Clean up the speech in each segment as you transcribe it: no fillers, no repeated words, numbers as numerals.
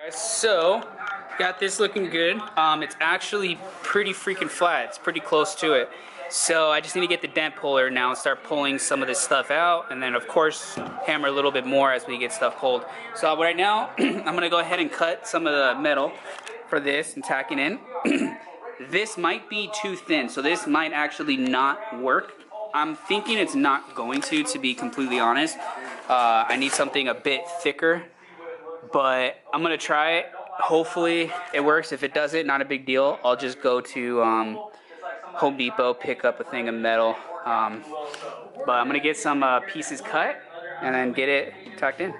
Guys, so got this looking good. It's actually pretty freaking flat. It's pretty close to it. So I just need to get the dent puller now and start pulling some of this stuff out, and then of course hammer a little bit more as we get stuff pulled. So right now I'm gonna go ahead and cut some of the metal for this and tack it in. This might be too thin, so this might actually not work. I'm thinking it's not going to be completely honest. I need something a bit thicker, but I'm gonna try it. Hopefully it works. If it doesn't, not a big deal. I'll just go to Home Depot, pick up a thing of metal. But I'm gonna get some pieces cut and then get it tucked in.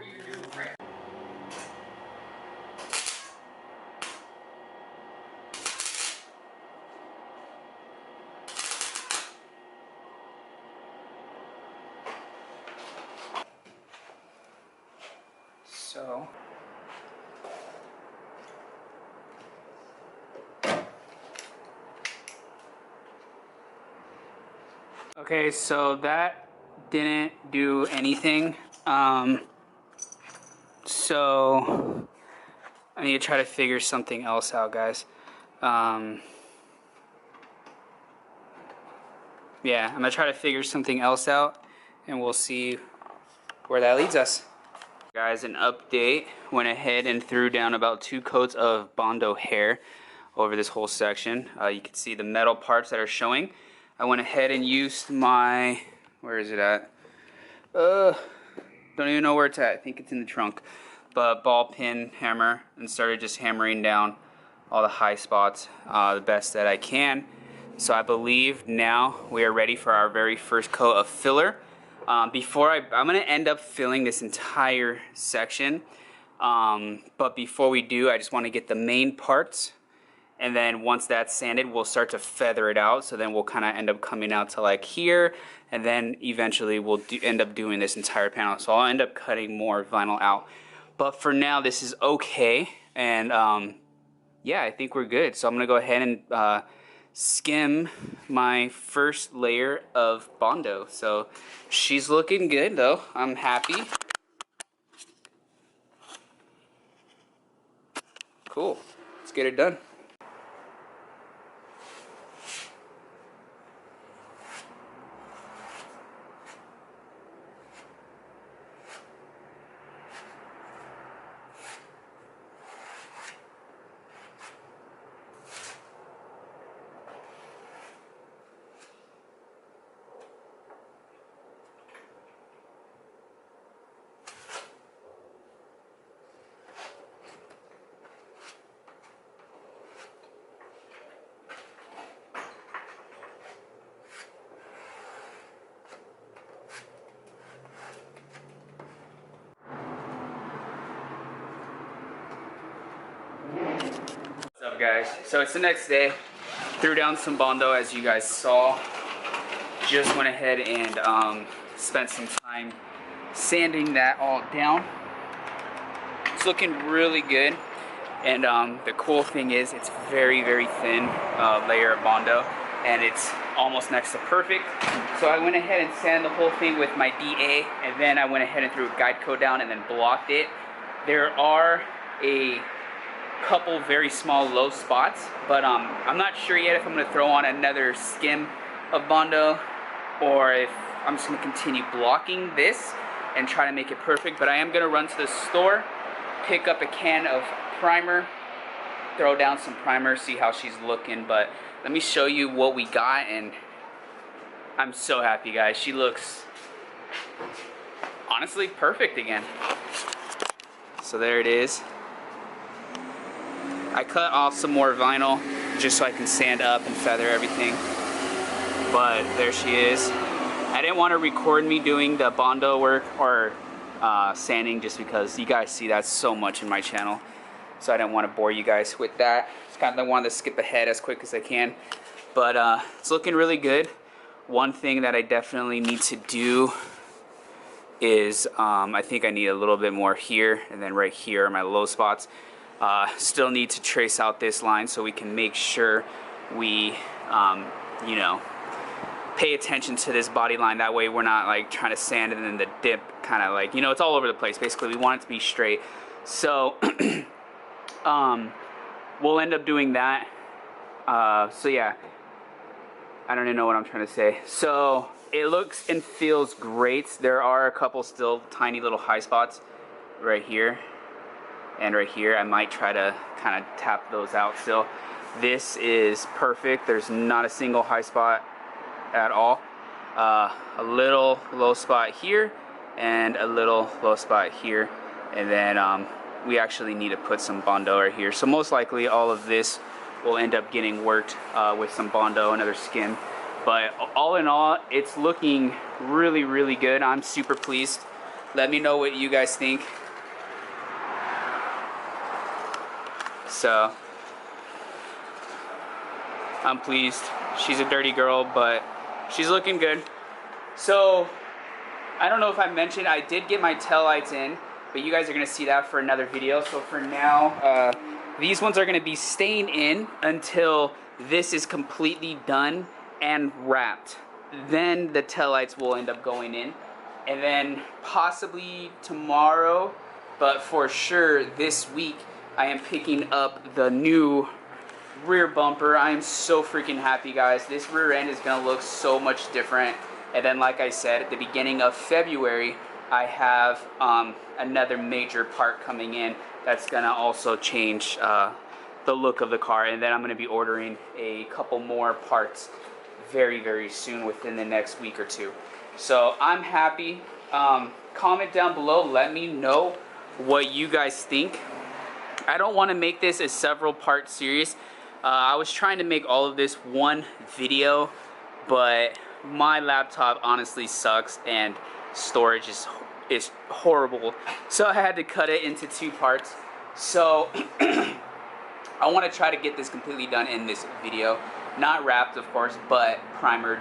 So okay, so that didn't do anything. So I need to try to figure something else out, guys. Yeah, I'm gonna try to figure something else out, and we'll see where that leads us. Guys, an update. Went ahead and threw down about 2 coats of Bondo hair over this whole section. You can see the metal parts that are showing. I went ahead and used my, where is it at? Don't even know where it's at. I think it's in the trunk. But ball pin hammer, and started just hammering down all the high spots the best that I can. So I believe now we are ready for our very first coat of filler. I'm gonna end up filling this entire section. But before we do, I just want to get the main parts. And then once that's sanded, we'll start to feather it out. So then we'll kind of end up coming out to like here. And then eventually we'll end up doing this entire panel. So I'll end up cutting more vinyl out. But for now, this is okay. And yeah, I think we're good. So I'm going to go ahead and skim my first layer of Bondo. So she's looking good though. I'm happy. Cool. Let's get it done. What's up, guys? So it's the next day. Threw down some Bondo as you guys saw. Just went ahead and spent some time sanding that all down. It's looking really good. And the cool thing is it's very, very thin layer of Bondo, and it's almost next to perfect. So I went ahead and sanded the whole thing with my DA, and then I went ahead and threw a guide coat down and then blocked it. There are a couple very small low spots, but I'm not sure yet if I'm going to throw on another skim of Bondo or if I'm just going to continue blocking this and try to make it perfect. But I am going to run to the store, pick up a can of primer, throw down some primer, see how she's looking. But let me show you what we got, and I'm so happy, guys. She looks honestly perfect again. So there it is. I cut off some more vinyl just so I can sand up and feather everything. But there she is. I didn't want to record me doing the Bondo work or sanding just because you guys see that so much in my channel. So I didn't want to bore you guys with that. Just kind of wanted to skip ahead as quick as I can. But it's looking really good. One thing that I definitely need to do is I think I need a little bit more here, and then right here are my low spots. Still need to trace out this line so we can make sure we, you know, pay attention to this body line. That way we're not like trying to sand it and then the dip kind of like, you know, it's all over the place. Basically, we want it to be straight. So We'll end up doing that. So yeah, I don't even know what I'm trying to say. So it looks and feels great. There are a couple still tiny little high spots right here and right here. I might try to kind of tap those out still. This is perfect. There's not a single high spot at all. A little low spot here and a little low spot here, and then we actually need to put some Bondo right here. So most likely all of this will end up getting worked with some Bondo, another skim. But all in all, it's looking really, really good. I'm super pleased. Let me know what you guys think. So I'm pleased. She's a dirty girl, but she's looking good. So I don't know if I mentioned, I did get my tail lights in, but you guys are gonna see that for another video. So for now, these ones are gonna be staying in until this is completely done and wrapped. Then the tail lights will end up going in, and then possibly tomorrow, but for sure this week, I am picking up the new rear bumper. I am so freaking happy, guys. This rear end is gonna look so much different. And then, like I said, at the beginning of February, I have another major part coming in that's gonna also change the look of the car. And then I'm gonna be ordering a couple more parts very, very soon, within the next week or two. So I'm happy. Comment down below, let me know what you guys think. I don't want to make this a several part series. I was trying to make all of this one video, but my laptop honestly sucks and storage is horrible, so I had to cut it into 2 parts. So I want to try to get this completely done in this video, not wrapped of course, but primered,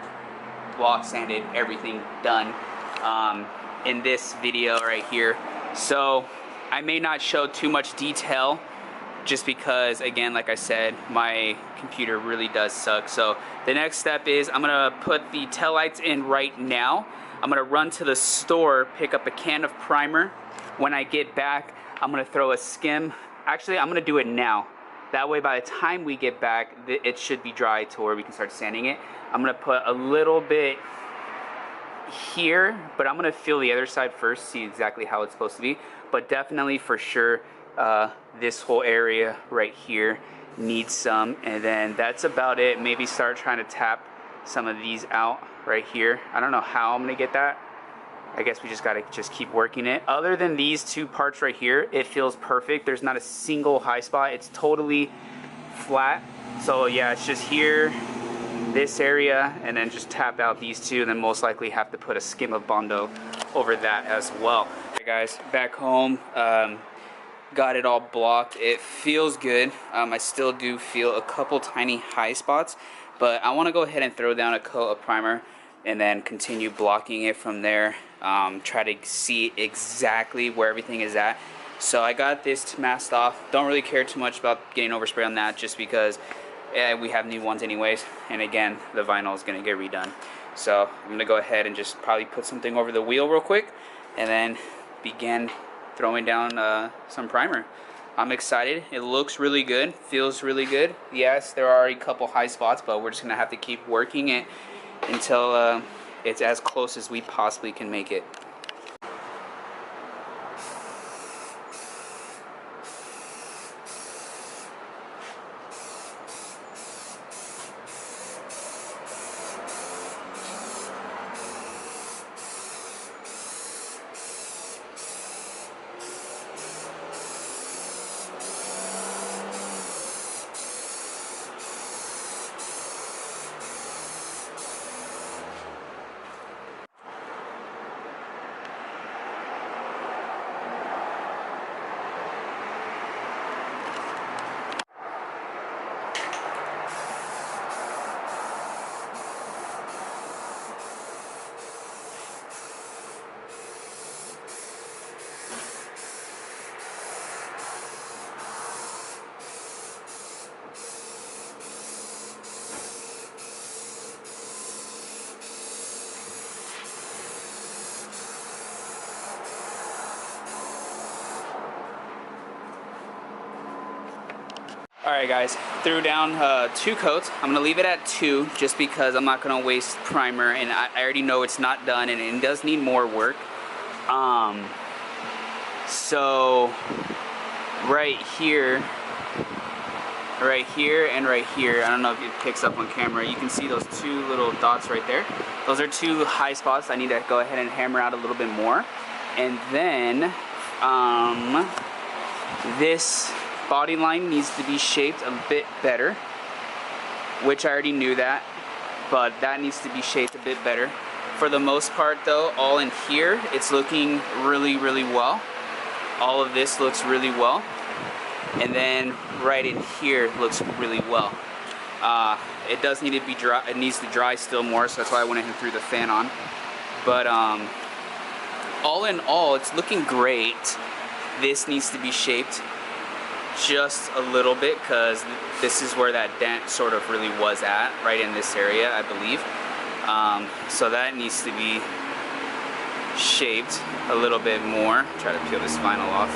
block sanded, everything done in this video right here. So I may not show too much detail, just because, again, like I said, my computer really does suck. So the next step is I'm gonna put the taillights in right now. I'm gonna run to the store, pick up a can of primer. When I get back, I'm gonna throw a skim. Actually, I'm gonna do it now. That way, by the time we get back, it should be dry to where we can start sanding it. I'm gonna put a little bit here, but I'm gonna feel the other side first, see exactly how it's supposed to be. But definitely, for sure, this whole area right here needs some, and then that's about it. Maybe start trying to tap some of these out right here. I don't know how I'm gonna get that. I guess we just gotta keep working it. Other than these 2 parts right here, it feels perfect. There's not a single high spot. It's totally flat. So yeah, it's just here, this area, and then just tap out these 2, and then most likely have to put a skim of Bondo over that as well. Hey guys, back home. Got it all blocked. It feels good. I still do feel a couple tiny high spots, but I want to go ahead and throw down a coat of primer and then continue blocking it from there. Try to see exactly where everything is at. So I got this masked off. Don't really care too much about getting overspray on that, just because we have new ones anyways, and again, the vinyl is going to get redone. So I'm going to go ahead and just probably put something over the wheel real quick, and then begin throwing down some primer. I'm excited. It looks really good, feels really good. Yes, there are a couple high spots, but we're just gonna have to keep working it until it's as close as we possibly can make it. Alright guys, threw down 2 coats. I'm going to leave it at 2 just because I'm not going to waste primer, and I already know it's not done and it does need more work. So right here and right here, I don't know if it picks up on camera, you can see those 2 little dots right there. Those are 2 high spots I need to go ahead and hammer out a little bit more. And then this body line needs to be shaped a bit better, which I already knew that, but that needs to be shaped a bit better. For the most part though, all in here, it's looking really, really well. All of this looks really well. And then right in here looks really well. It does need to be dry, it needs to dry still more, so that's why I went ahead and threw the fan on. But all in all, it's looking great. This needs to be shaped just a little bit because this is where that dent sort of really was at, right in this area, I believe. So that needs to be shaped a little bit more. Try to peel this vinyl off.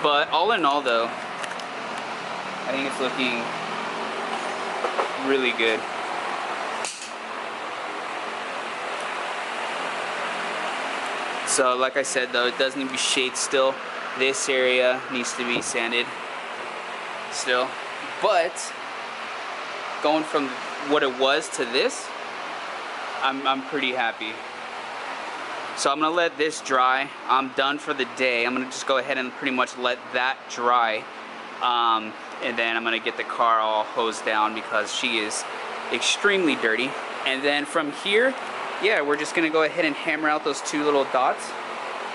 But all in all though, I think it's looking really good. So like I said though, it does need to be shaped still. This area needs to be sanded still. But going from what it was to this, I'm pretty happy. So I'm gonna let this dry. I'm done for the day. I'm gonna just go ahead and pretty much let that dry. And then I'm gonna get the car all hosed down because she is extremely dirty. And then from here, yeah, we're just gonna go ahead and hammer out those 2 little dots.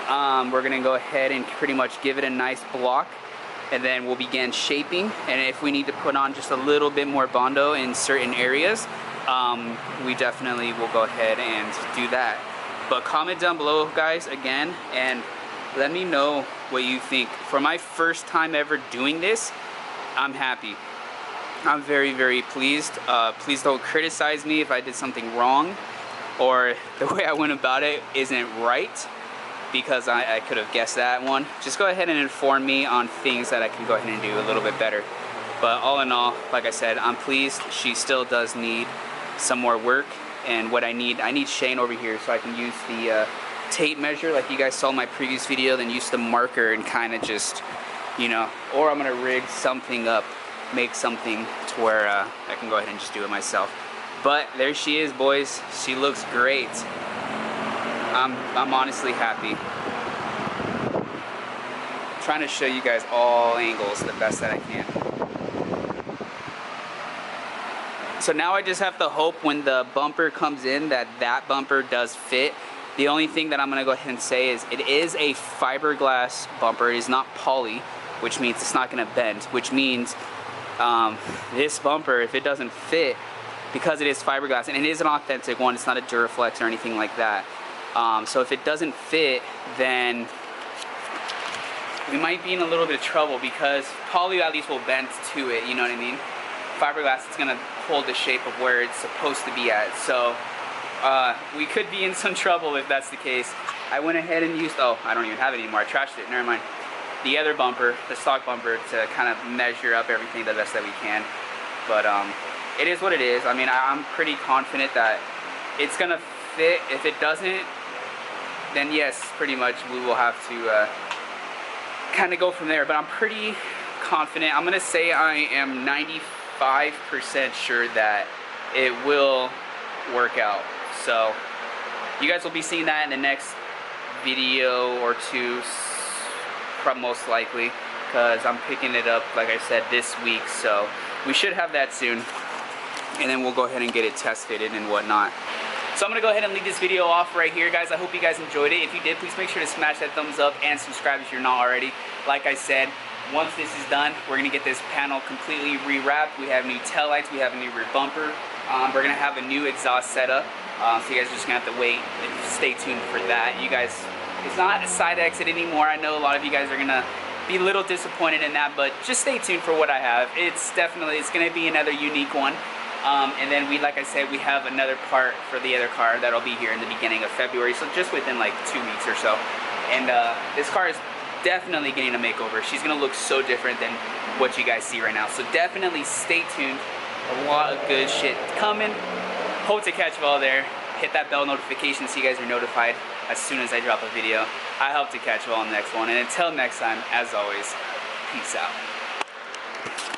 We're gonna go ahead and pretty much give it a nice block, and then we'll begin shaping. And if we need to put on just a little bit more Bondo in certain areas, we definitely will go ahead and do that. But comment down below guys again and let me know what you think. For my first time ever doing this, I'm happy. I'm very, very pleased. Please don't criticize me if I did something wrong or the way I went about it isn't right, because I could have guessed that one. Just go ahead and inform me on things that I can go ahead and do a little bit better. But all in all, like I said, I'm pleased. She still does need some more work. And what I need Shane over here so I can use the tape measure like you guys saw in my previous video, then use the marker and kind of just, you know, or I'm gonna rig something up, make something to where I can go ahead and just do it myself. But there she is, boys. She looks great. I'm honestly happy. I'm trying to show you guys all angles the best that I can. So now I just have to hope when the bumper comes in that that bumper does fit. The only thing that I'm gonna go ahead and say is it is a fiberglass bumper. It is not poly, which means it's not gonna bend, which means this bumper, if it doesn't fit, because it is fiberglass, and it is an authentic one, it's not a Duraflex or anything like that. So if it doesn't fit, then we might be in a little bit of trouble because poly at least will bend to it, you know what I mean? Fiberglass, it's gonna hold the shape of where it's supposed to be at. So we could be in some trouble if that's the case. I went ahead and used, oh, I don't even have it anymore, I trashed it, never mind. The other bumper, the stock bumper, to kind of measure up everything the best that we can. But it is what it is. I mean, I'm pretty confident that it's gonna fit. If it doesn't, then yes, pretty much we will have to kind of go from there. But I'm pretty confident. I'm gonna say I am 95% sure that it will work out. So you guys will be seeing that in the next video or two, most likely, because I'm picking it up, like I said, this week. So we should have that soon, and then we'll go ahead and get it test fitted and whatnot. So I'm gonna go ahead and leave this video off right here, guys. I hope you guys enjoyed it. If you did, please make sure to smash that thumbs up and subscribe if you're not already. Like I said, once this is done, we're gonna get this panel completely rewrapped. We have new taillights, we have a new rear bumper. We're gonna have a new exhaust setup. So you guys are just gonna have to wait and stay tuned for that. You guys, it's not a side exit anymore. I know a lot of you guys are gonna be a little disappointed in that, but just stay tuned for what I have. It's gonna be another unique one. And then like I said, we have another part for the other car that'll be here in the beginning of February, so just within like 2 weeks or so. And this car is definitely getting a makeover. She's gonna look so different than what you guys see right now. So definitely stay tuned. A lot of good shit coming. Hope to catch you all there. Hit that bell notification so you guys are notified as soon as I drop a video. I hope to catch you all on the next one. And until next time, as always, peace out.